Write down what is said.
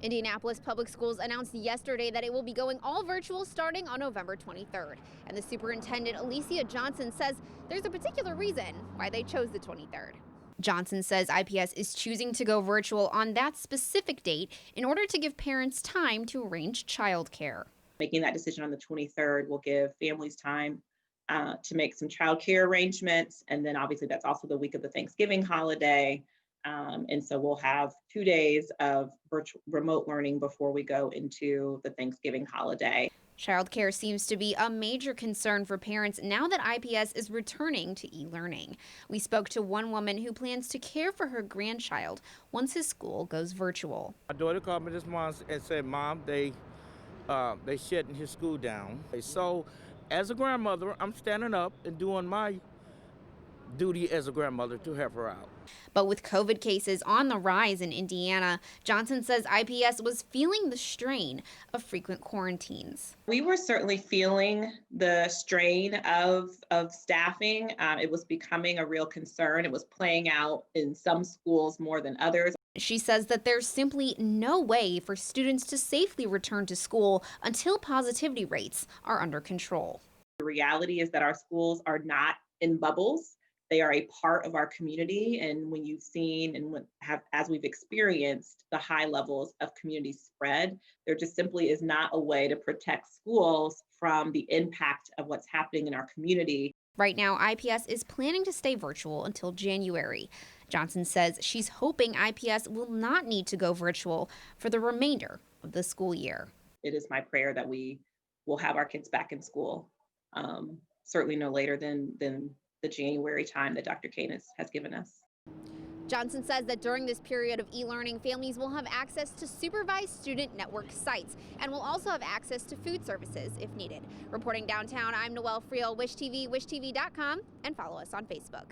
Indianapolis Public Schools announced yesterday that it will be going all virtual starting on November 23rd. And the superintendent, Alicia Johnson, says there's a particular reason why they chose the 23rd. Johnson says IPS is choosing to go virtual on that specific date in order to give parents time to arrange childcare. Making that decision on the 23rd will give families time to make some childcare arrangements. And then obviously that's also the week of the Thanksgiving holiday. And so we'll have 2 days of remote learning before we go into the Thanksgiving holiday. Childcare seems to be a major concern for parents now that IPS is returning to e-learning. We spoke to one woman who plans to care for her grandchild once his school goes virtual. My daughter called me this morning and said, "Mom, they shutting his school down." So as a grandmother, I'm standing up and doing my duty as a grandmother to help her out. But with COVID cases on the rise in Indiana, Johnson says IPS was feeling the strain of frequent quarantines. We were certainly feeling the strain of staffing. It was becoming a real concern. It was playing out in some schools more than others. She says that there's simply no way for students to safely return to school until positivity rates are under control. The reality is that our schools are not in bubbles. They are a part of our community. And when you've seen and as we've experienced the high levels of community spread, there just simply is not a way to protect schools from the impact of what's happening in our community. Right now, IPS is planning to stay virtual until January. Johnson says she's hoping IPS will not need to go virtual for the remainder of the school year. It is my prayer that we will have our kids back in school, certainly no later than the January time that Dr. Kane has given us. Johnson says that during this period of e-learning, families will have access to supervised student network sites and will also have access to food services if needed. Reporting downtown, I'm Noelle Friel, Wish TV, wishtv.com, and follow us on Facebook.